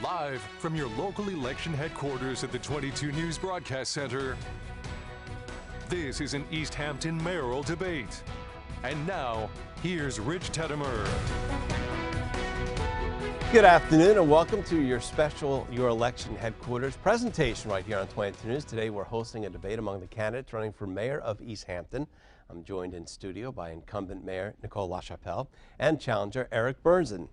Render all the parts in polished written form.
Live from your local election headquarters at the 22 News Broadcast Center, this is an Easthampton Mayoral Debate. And now, here's Rich Teddemer. Good afternoon and welcome to your special Your Election Headquarters presentation right here on 22 News. Today we're hosting a debate among the candidates running for mayor of Easthampton. I'm joined in studio by incumbent Mayor Nicole LaChapelle and challenger Eric Berzins.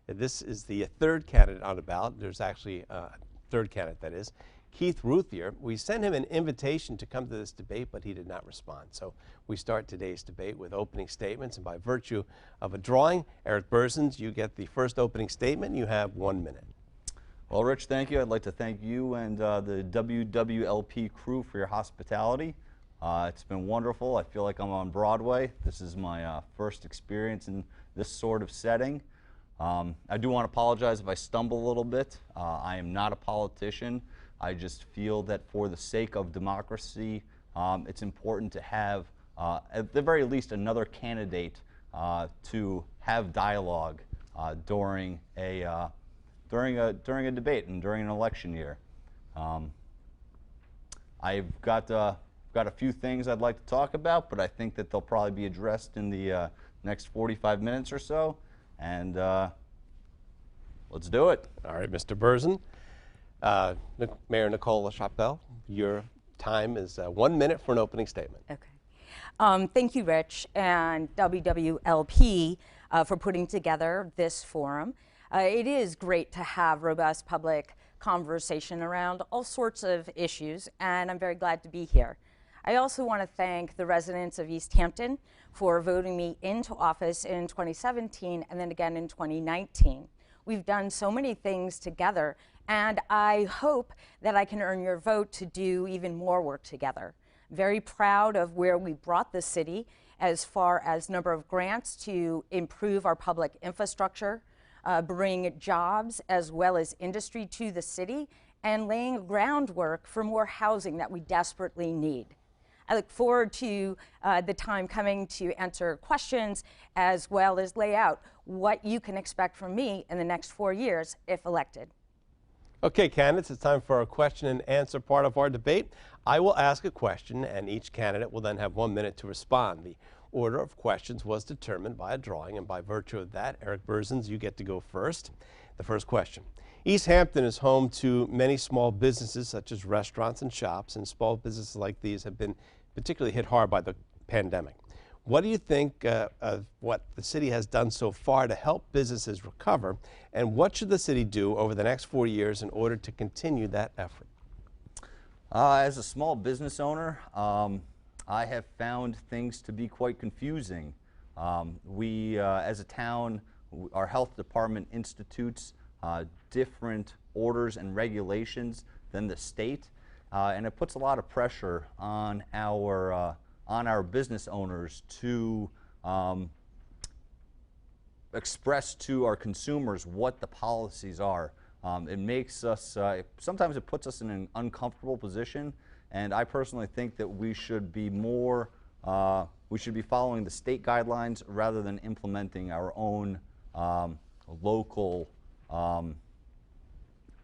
This is the third candidate on the ballot. There's actually a third candidate, that is, Keith Routhier. We sent him an invitation to come to this debate, but he did not respond. So we start today's debate with opening statements, and by virtue of a drawing, Eric Berzins, you get the first opening statement. You have 1 minute. Well, Rich, thank you. I'd like to thank you and the wwlp crew for your hospitality. It's been wonderful. I feel like I'm on Broadway. This is my first experience in this sort of setting. I do want to apologize if I stumble a little bit. I am not a politician. I just feel that for the sake of democracy, it's important to have, at the very least, another candidate to have dialogue during a debate and during an election year. I've got a few things I'd like to talk about, but I think that they'll probably be addressed in the next 45 minutes or so. And let's do it. All right, Mr. Berzin. Mayor Nicole LaChapelle, your time is 1 minute for an opening statement. Okay. Thank you, Rich, and WWLP for putting together this forum. It is great to have robust public conversation around all sorts of issues, and I'm very glad to be here. I also want to thank the residents of Easthampton for voting me into office in 2017 and then again in 2019. We've done so many things together, and I hope that I can earn your vote to do even more work together. Very proud of where we brought the city as far as number of grants to improve our public infrastructure, bring jobs as well as industry to the city, and laying groundwork for more housing that we desperately need. I look forward to the time coming to answer questions as well as lay out what you can expect from me in the next 4 years if elected. Okay, candidates, it's time for our question and answer part of our debate. I will ask a question and each candidate will then have 1 minute to respond. The order of questions was determined by a drawing, and by virtue of that, Eric Berzins, you get to go first. The first question. Easthampton is home to many small businesses such as restaurants and shops, and small businesses like these have been particularly hit hard by the pandemic. What do you think of what the city has done so far to help businesses recover, and what should the city do over the next 4 years in order to continue that effort? As a small business owner, I have found things to be quite confusing. We, as a town, our health department institutes different orders and regulations than the state, and it puts a lot of pressure on our business owners to express to our consumers what the policies are. It makes us, sometimes it puts us in an uncomfortable position, and I personally think that we should be more, we should be following the state guidelines rather than implementing our own local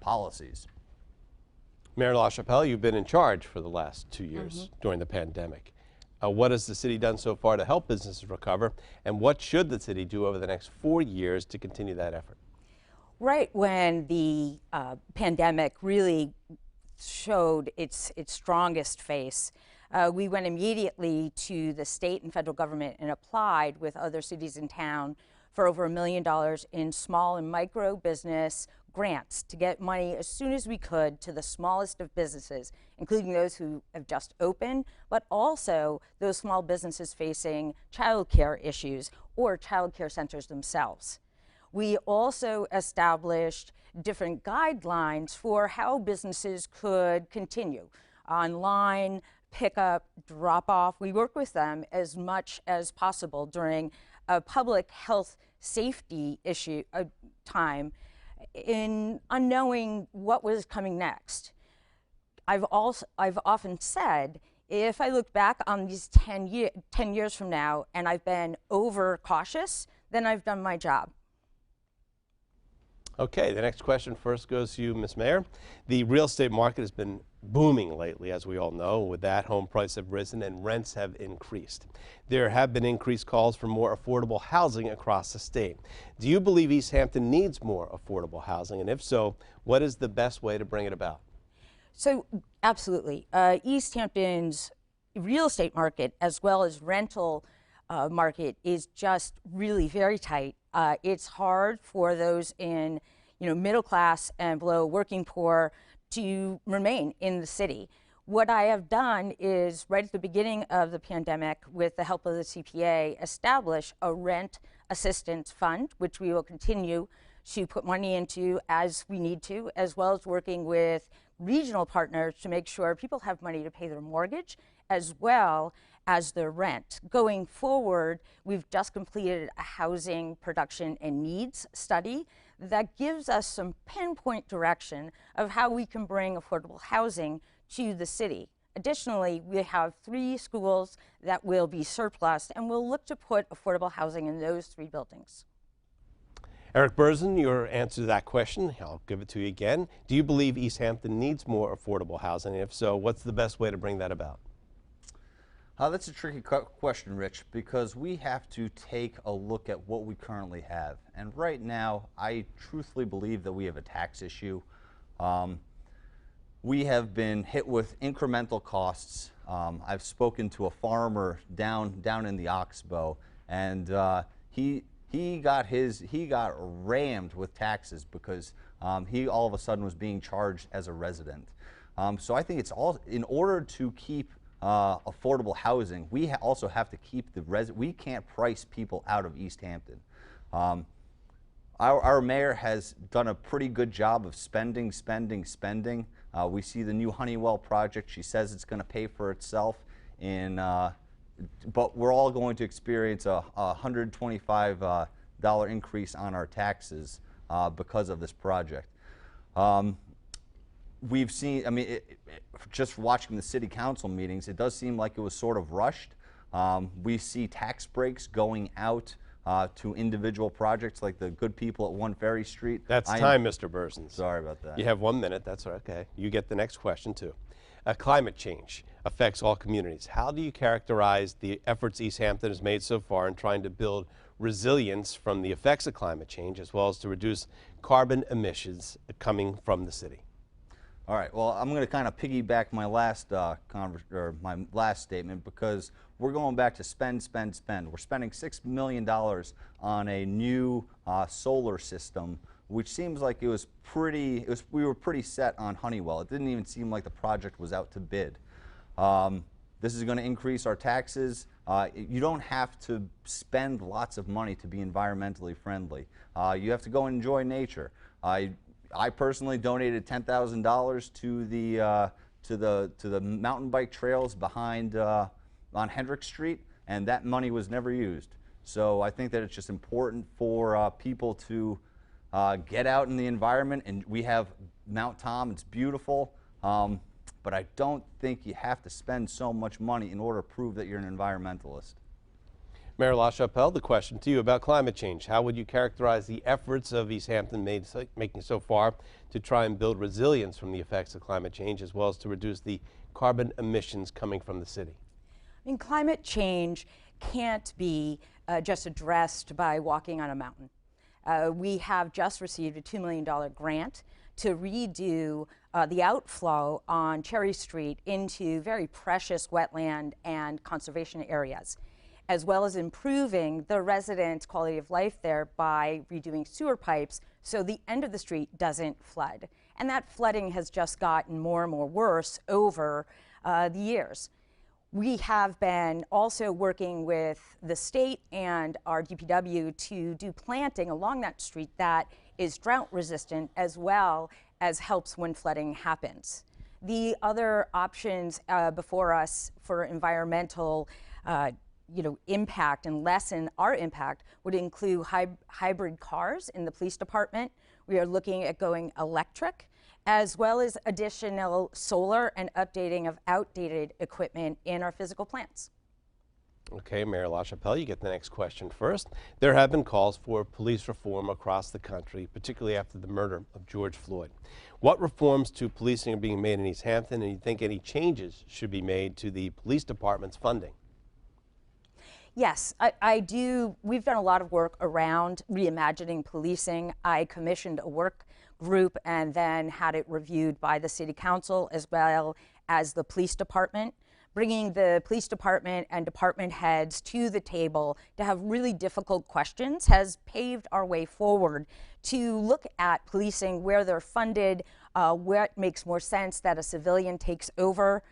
policies. Mayor LaChapelle, you've been in charge for the last 2 years during the pandemic. What has the city done so far to help businesses recover, and what should the city do over the next 4 years to continue that effort? Right when the pandemic really showed its strongest face, we went immediately to the state and federal government and applied with other cities in town for over $1 million in small and micro business grants to get money as soon as we could to the smallest of businesses, including those who have just opened, but also those small businesses facing child care issues or child care centers themselves. We also established different guidelines for how businesses could continue. Online, pickup, drop off. We work with them as much as possible during a public health safety issue time in unknowing what was coming next. I've often said, if I look back on these 10 years from now and I've been over cautious, then I've done my job. Okay, the next question first goes to you, Ms. Mayor. The real estate market has been booming lately, as we all know. With that, home prices have risen and rents have increased. There have been increased calls for more affordable housing across the state. Do you believe Easthampton needs more affordable housing? And if so, what is the best way to bring it about? So, absolutely. Easthampton's real estate market, as well as rental market, is just really very tight. It's hard for those in, middle class and below, working poor, to remain in the city. What I have done is, right at the beginning of the pandemic, with the help of the CPA, establish a rent assistance fund, which we will continue to put money into as we need to, as well as working with regional partners to make sure people have money to pay their mortgage as well as their rent. Going forward, we've just completed a housing production and needs study that gives us some pinpoint direction of how we can bring affordable housing to the city. Additionally, we have 3 schools that will be surplus, and we'll look to put affordable housing in those 3 buildings. Eric Berzins, your answer to that question, I'll give it to you again. Do you believe Easthampton needs more affordable housing? And if so, what's the best way to bring that about? That's a tricky question, Rich, because we have to take a look at what we currently have. And right now, I truthfully believe that we have a tax issue. We have been hit with incremental costs. I've spoken to a farmer down in the Oxbow, and he got rammed with taxes because he all of a sudden was being charged as a resident. So I think it's all in order to keep affordable housing. We also have to keep the we can't price people out of Easthampton. Our mayor has done a pretty good job of spending. We see the new Honeywell project. She says it's going to pay for itself, but we're all going to experience a $125 increase on our taxes because of this project. We've seen, just watching the city council meetings, it does seem like it was sort of rushed. We see tax breaks going out to individual projects like the good people at 1 Ferry Street. That's time, Mr. Berzins. Sorry about that. You have 1 minute. That's okay. You get the next question, too. Climate change affects all communities. How do you characterize the efforts Easthampton has made so far in trying to build resilience from the effects of climate change, as well as to reduce carbon emissions coming from the city? All right. Well, I'm going to kind of piggyback my last my last statement, because we're going back to spend. We're spending $6 million on a new solar system, which seems like it was pretty. We were pretty set on Honeywell. It didn't even seem like the project was out to bid. This is going to increase our taxes. You don't have to spend lots of money to be environmentally friendly. You have to go and enjoy nature. I personally donated $10,000 to the mountain bike trails behind on Hendrick Street, and that money was never used. So I think that it's just important for people to get out in the environment, and we have Mount Tom. It's beautiful, but I don't think you have to spend so much money in order to prove that you're an environmentalist. Mayor LaChapelle, the question to you about climate change. How would you characterize the efforts of Easthampton making so far to try and build resilience from the effects of climate change, as well as to reduce the carbon emissions coming from the city? Climate change can't be just addressed by walking on a mountain. We have just received a $2 million grant to redo the outflow on Cherry Street into very precious wetland and conservation areas, as well as improving the residents' quality of life there by redoing sewer pipes so the end of the street doesn't flood. And that flooding has just gotten more and more worse over the years. We have been also working with the state and our DPW to do planting along that street that is drought resistant, as well as helps when flooding happens. The other options before us for environmental impact and lessen our impact would include hybrid cars in the police department. We are looking at going electric, as well as additional solar and updating of outdated equipment in our physical plants. Okay, Mayor LaChapelle, you get the next question first. There have been calls for police reform across the country, particularly after the murder of George Floyd. What reforms to policing are being made in Easthampton, and do you think any changes should be made to the police department's funding? Yes, I do. We've done a lot of work around reimagining policing. I commissioned a work group and then had it reviewed by the city council as well as the police department, bringing the police department and department heads to the table to have really difficult questions has paved our way forward to look at policing, where they're funded, what makes more sense that a civilian takes over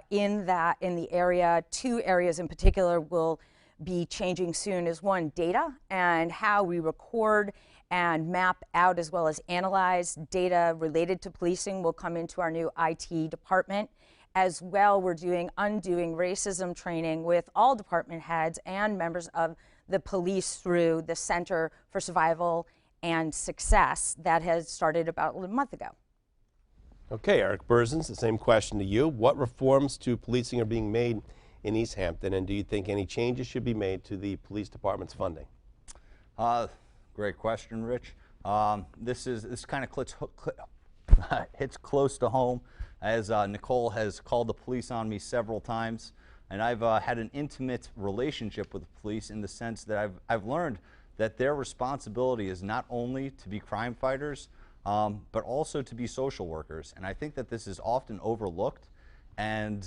in the area. Two areas in particular will be changing soon is one, data and how we record and map out as well as analyze data related to policing will come into our new IT department. As well, we're doing undoing racism training with all department heads and members of the police through the Center for Survival and Success that has started about a month ago. Okay, Eric Berzins, the same question to you. What reforms to policing are being made in Easthampton, and do you think any changes should be made to the police department's funding? Great question, Rich. This kind of hits close to home, as Nicole has called the police on me several times, and I've had an intimate relationship with the police in the sense that I've learned that their responsibility is not only to be crime fighters, but also to be social workers. And I think that this is often overlooked, and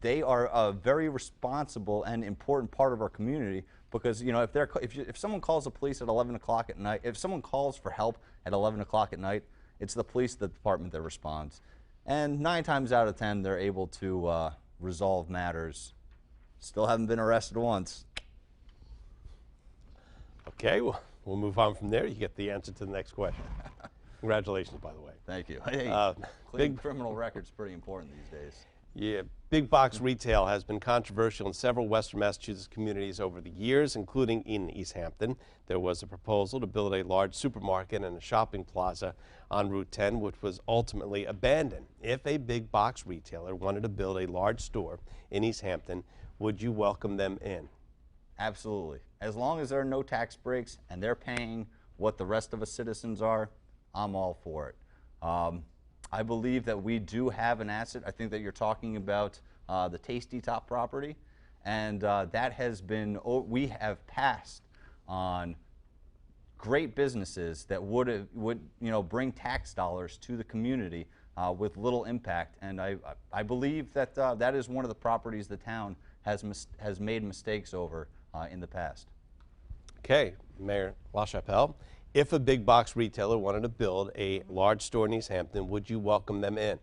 they are a very responsible and important part of our community, because if someone calls the police at 11 o'clock at night, if someone calls for help at 11 o'clock at night, it's the police department that responds. And 9 times out of 10, they're able to resolve matters. Still haven't been arrested once. Okay, well, we'll move on from there. You get the answer to the next question. Congratulations, by the way. Thank you. Hey, clean criminal record's pretty important these days. Yeah, big box retail has been controversial in several Western Massachusetts communities over the years, including in Easthampton. There was a proposal to build a large supermarket and a shopping plaza on Route 10, which was ultimately abandoned. If a big box retailer wanted to build a large store in Easthampton, would you welcome them in? Absolutely. As long as there are no tax breaks and they're paying what the rest of us citizens are, I'm all for it. I believe that we do have an asset. I think that you're talking about the Tasty Top property, and that has been, we have passed on great businesses that would bring tax dollars to the community with little impact. And I believe that that is one of the properties the town has made mistakes over in the past. Okay, Mayor LaChapelle, if a big box retailer wanted to build a large store in Easthampton, would you welcome them in?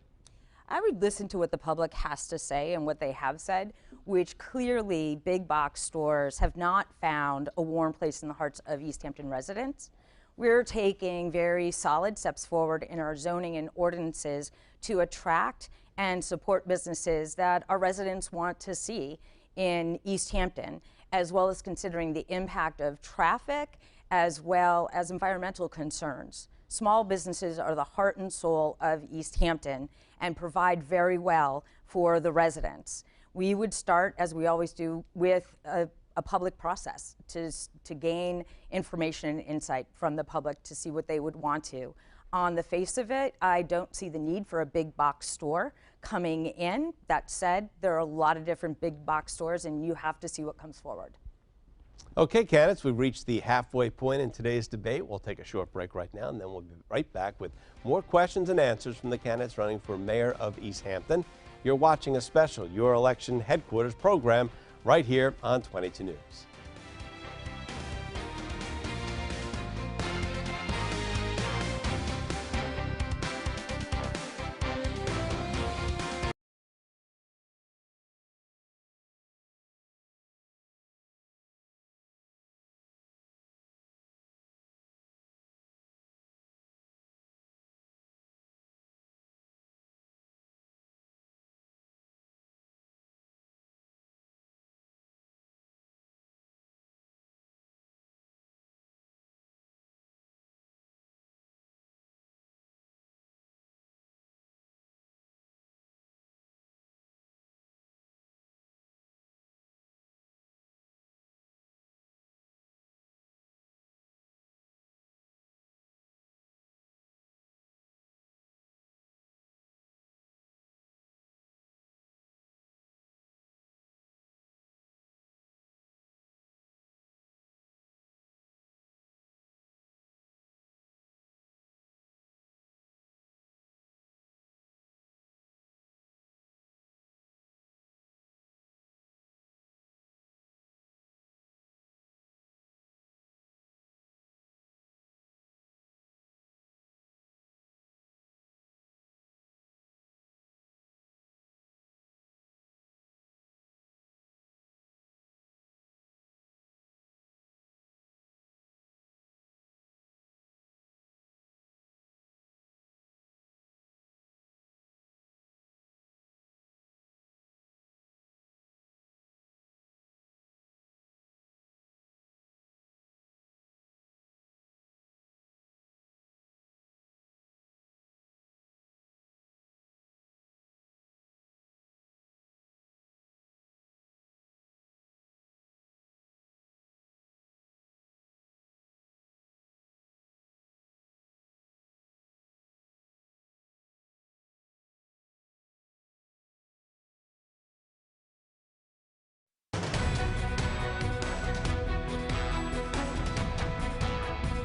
I would listen to what the public has to say and what they have said, which clearly big box stores have not found a warm place in the hearts of Easthampton residents. We're taking very solid steps forward in our zoning and ordinances to attract and support businesses that our residents want to see in Easthampton, as well as considering the impact of traffic as well as environmental concerns. Small businesses are the heart and soul of Easthampton and provide very well for the residents. We would start, as we always do, with a public process to gain information and insight from the public to see what they would want to. On the face of it, I don't see the need for a big box store coming in. That said, there are a lot of different big box stores, and you have to see what comes forward. Okay, candidates, we've reached the halfway point in today's debate. We'll take a short break right now, and then we'll be right back with more questions and answers from the candidates running for mayor of Easthampton. You're watching a special Your Election Headquarters program right here on 22 News.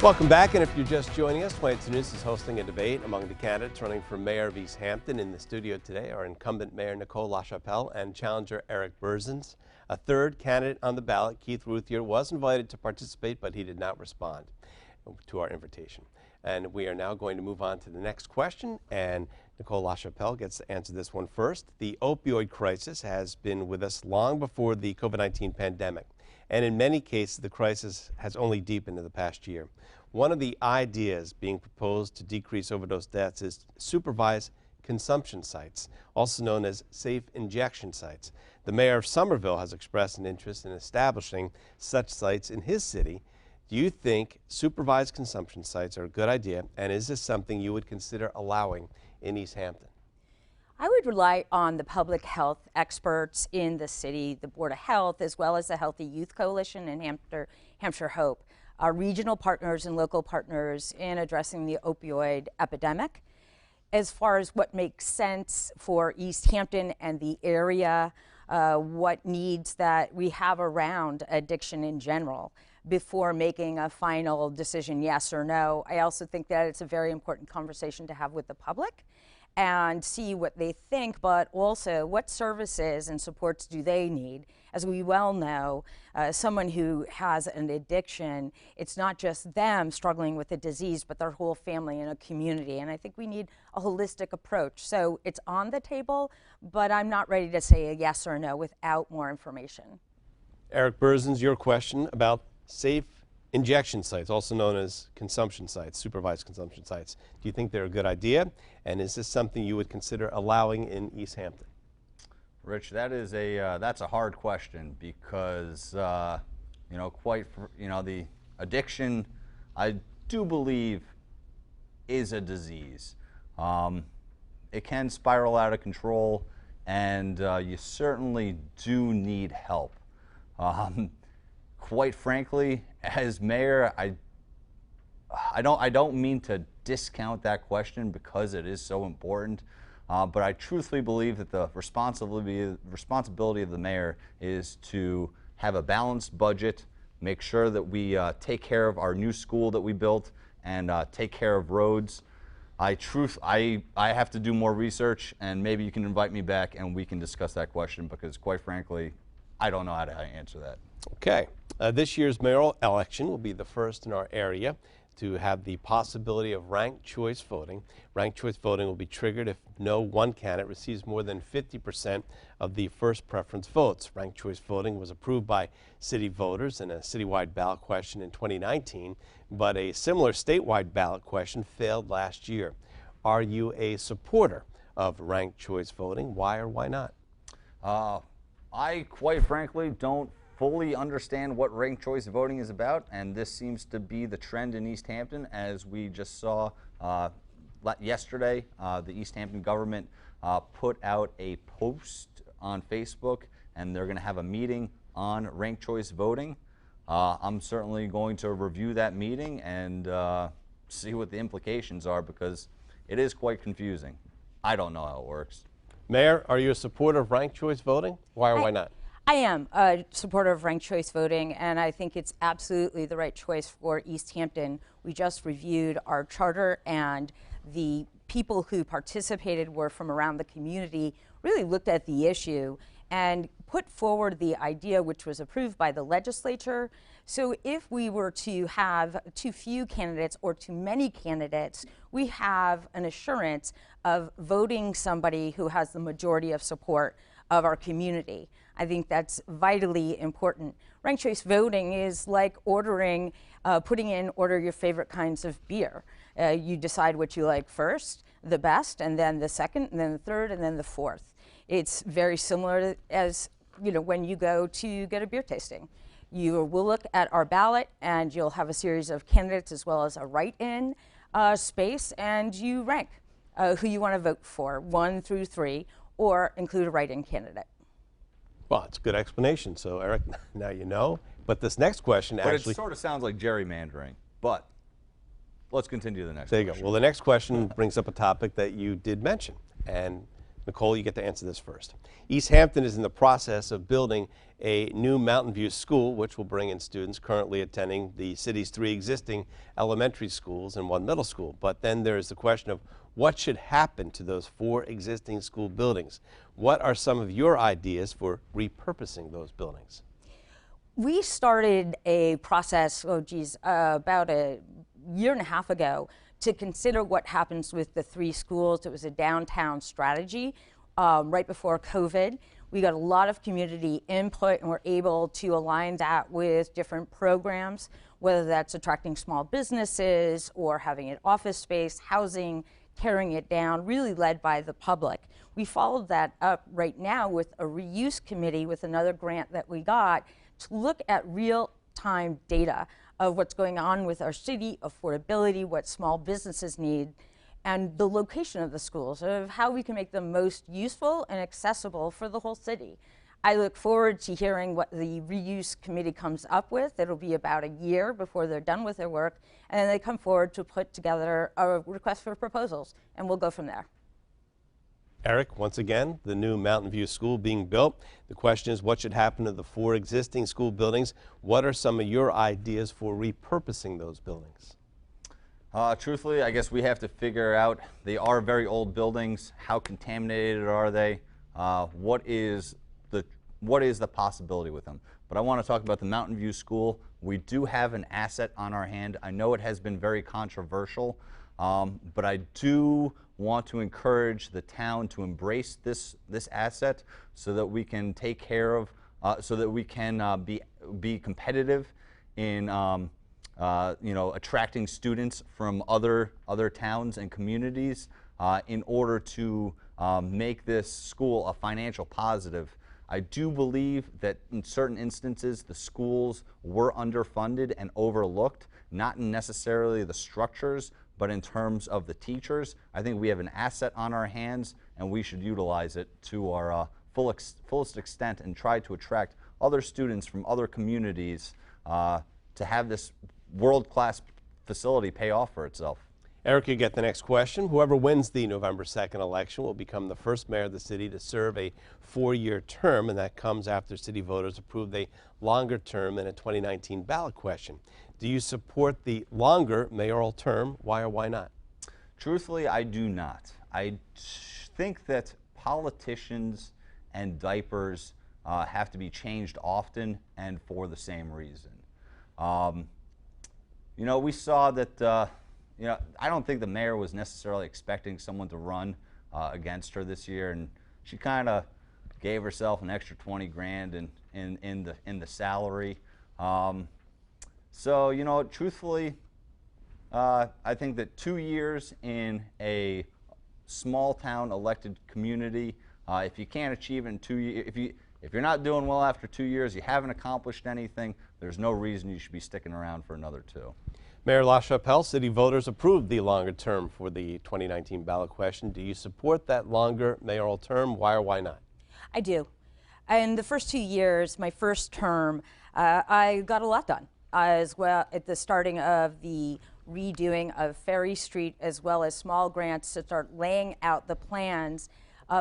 Welcome back, and if you're just joining us, 22 News is hosting a debate among the candidates running for mayor of Easthampton. In the studio today are incumbent Mayor Nicole LaChapelle and challenger Eric Berzins. A third candidate on the ballot, Keith Routhier, was invited to participate, but he did not respond to our invitation. And we are now going to move on to the next question, and Nicole LaChapelle gets to answer this one first. The opioid crisis has been with us long before the COVID-19 pandemic, and in many cases the crisis has only deepened in the past year. One of the ideas being proposed to decrease overdose deaths is supervised consumption sites, also known as safe injection sites. The mayor of Somerville has expressed an interest in establishing such sites in his city. Do you think supervised consumption sites are a good idea, and is this something you would consider allowing in Easthampton? I would rely on the public health experts in the city, the Board of Health, as well as the Healthy Youth Coalition and Hampshire Hope, our regional partners and local partners in addressing the opioid epidemic. As far as what makes sense for Easthampton and the area, what needs that we have around addiction in general before making a final decision, yes or no. I also think that it's a very important conversation to have with the public and see what they think, but also what services and supports do they need. As we well know, someone who has an addiction, it's not just them struggling with the disease, but their whole family and a community. And I think we need a holistic approach. So it's on the table, but I'm not ready to say a yes or no without more information. Eric Berzins, your question about safe injection sites, also known as consumption sites, supervised consumption sites. Do you think they're a good idea? And is this something you would consider allowing in Easthampton? Rich, that's a hard question because, the addiction, I do believe, is a disease. It can spiral out of control, and you certainly do need help. Quite frankly, as mayor, I don't mean to discount that question because it is so important, but I truthfully believe that the responsibility of the mayor is to have a balanced budget, make sure that we take care of our new school that we built, and take care of roads. I have to do more research, and maybe you can invite me back and we can discuss that question because, quite frankly, I don't know how to answer that. Okay. This year's mayoral election will be the first in our area to have the possibility of ranked choice voting. Ranked choice voting will be triggered if no one candidate receives more than 50% of the first preference votes. Ranked choice voting was approved by city voters in a citywide ballot question in 2019, but a similar statewide ballot question failed last year. Are you a supporter of ranked choice voting? Why or why not? I, quite frankly, don't fully understand what ranked choice voting is about, and this seems to be the trend in Easthampton. As we just saw yesterday, the Easthampton government put out a post on Facebook, and they're going to have a meeting on ranked choice voting. I'm certainly going to review that meeting and see what the implications are because it is quite confusing. I don't know how it works. Mayor, are you a supporter of ranked choice voting? Why or why not? I am a supporter of ranked choice voting, and I think it's absolutely the right choice for Easthampton. We just reviewed our charter, and the people who participated were from around the community, really looked at the issue and put forward the idea which was approved by the legislature. So if we were to have too few candidates or too many candidates, we have an assurance of voting somebody who has the majority of support of our community. I think that's vitally important. Ranked choice voting is like putting in order your favorite kinds of beer. You decide what you like first, the best, and then the second, and then the third, and then the fourth. It's very similar as when you go to get a beer tasting. You will look at our ballot, and you'll have a series of candidates as well as a write-in space, and you rank who you want to vote for, 1 through 3, or include a write-in candidate. Well, it's a good explanation. So, Eric, now you know. But this next question But it sort of sounds like gerrymandering. But let's continue to the next question. There you go. Well, the next question brings up a topic that you did mention, and Nicole, you get to answer this first. Easthampton is in the process of building a new Mountain View school, which will bring in students currently attending the city's 3 existing elementary schools and 1 middle school. But then there's the question of what should happen to those 4 existing school buildings. What are some of your ideas for repurposing those buildings? We started a process, about a year and a half ago to consider what happens with the 3 schools. It was a downtown strategy right before COVID. We got a lot of community input and we're able to align that with different programs, whether that's attracting small businesses or having an office space, housing, tearing it down, really led by the public. We followed that up right now with a reuse committee with another grant that we got to look at real-time data of what's going on with our city, affordability, what small businesses need, and the location of the schools, of how we can make them most useful and accessible for the whole city. I look forward to hearing what the reuse committee comes up with. It'll be about a year before they're done with their work, and then they come forward to put together a request for proposals, and we'll go from there. Eric, once again, the new Mountain View School being built. The question is, what should happen to the 4 existing school buildings? What are some of your ideas for repurposing those buildings? Truthfully, I guess we have to figure out, they are very old buildings. How contaminated are they? What is the possibility with them? But I want to talk about the Mountain View School. We do have an asset on our hand. I know it has been very controversial, but I do want to encourage the town to embrace this asset so that we can take care of, so that we can be competitive in attracting students from other towns and communities in order to make this school a financial positive. I do believe that in certain instances the schools were underfunded and overlooked, not necessarily the structures, but in terms of the teachers. I think we have an asset on our hands and we should utilize it to our fullest extent and try to attract other students from other communities to have this world-class facility pay off for itself. Eric, you get the next question. Whoever wins the November 2nd election will become the first mayor of the city to serve a 4-year term, and that comes after city voters approved a longer term in a 2019 ballot question. Do you support the longer mayoral term? Why or why not? Truthfully, I do not. I think that politicians and diapers have to be changed often and for the same reason. We saw that I don't think the mayor was necessarily expecting someone to run against her this year, and she kind of gave herself an extra 20 grand in the salary. So truthfully, I think that 2 years in a small town elected community, if you can't achieve it in 2 years, if you're not doing well after 2 years, you haven't accomplished anything, there's no reason you should be sticking around for another 2. Mayor LaChapelle, city voters approved the longer term for the 2019 ballot question. Do you support that longer mayoral term? Why or why not? I do. In the first 2 years, my first term, I got a lot done. As well at the starting of the redoing of Ferry Street, as well as small grants to start laying out the plans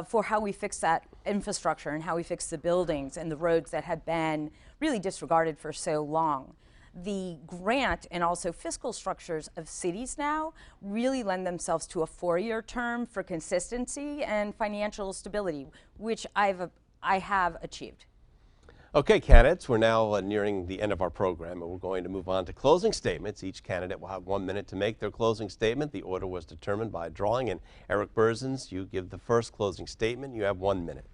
for how we fix that infrastructure and how we fix the buildings and the roads that have been really disregarded for so long. The grant and also fiscal structures of cities now really lend themselves to a 4-year term for consistency and financial stability, which I have achieved. Okay, candidates, we're now nearing the end of our program, and we're going to move on to closing statements. Each candidate will have 1 minute to make their closing statement. The order was determined by drawing, and Eric Berzins, you give the first closing statement. You have 1 minute.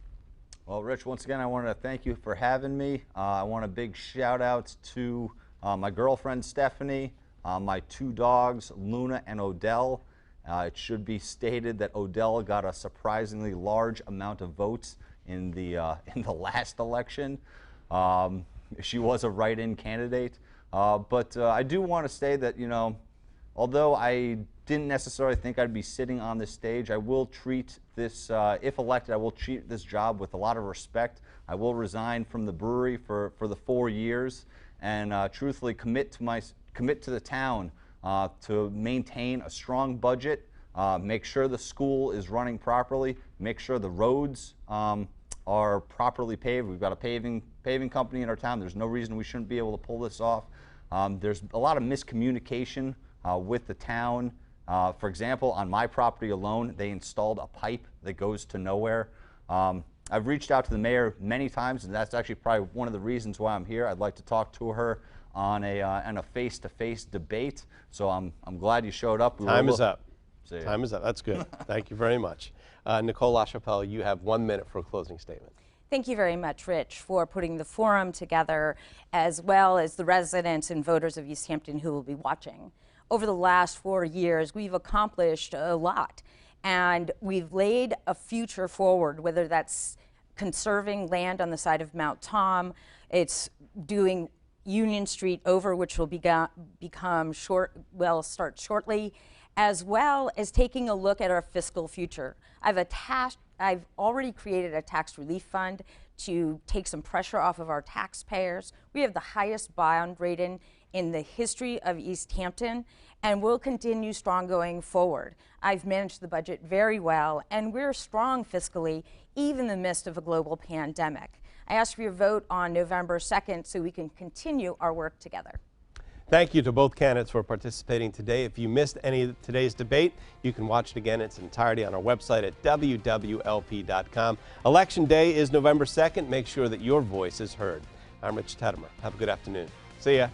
Well, Rich, once again, I want to thank you for having me. I want a big shout out to my girlfriend, Stephanie, my 2 dogs, Luna and Odell. It should be stated that Odell got a surprisingly large amount of votes in the last election. She was a write-in candidate, but I do want to say that, although I didn't necessarily think I'd be sitting on this stage, I will treat this, if elected, I will treat this job with a lot of respect. I will resign from the brewery for the 4 years and truthfully commit to the town to maintain a strong budget, make sure the school is running properly, make sure the roads are properly paved. We've got a paving company in our town. There's no reason we shouldn't be able to pull this off. There's a lot of miscommunication with the town. For example, on my property alone, they installed a pipe that goes to nowhere. I've reached out to the mayor many times, and that's actually probably one of the reasons why I'm here. I'd like to talk to her on a face-to-face debate. So I'm glad you showed up. Time is up. Time is up. That's good. Thank you very much. Nicole LaChapelle, you have 1 minute for a closing statement. Thank you very much, Rich, for putting the forum together, as well as the residents and voters of Easthampton who will be watching. Over the last 4 years, we've accomplished a lot, and we've laid a future forward, whether that's conserving land on the side of Mount Tom, it's doing Union Street over, which will start shortly, as well as taking a look at our fiscal future. I've already created a tax relief fund to take some pressure off of our taxpayers. We have the highest bond rating in the history of Easthampton, and we'll continue strong going forward. I've managed the budget very well, and we're strong fiscally, even in the midst of a global pandemic. I ask for your vote on November 2nd so we can continue our work together. Thank you to both candidates for participating today. If you missed any of today's debate, you can watch it again in its entirety on our website at wwlp.com. Election Day is November 2nd. Make sure that your voice is heard. I'm Rich Teddemer. Have a good afternoon. See ya.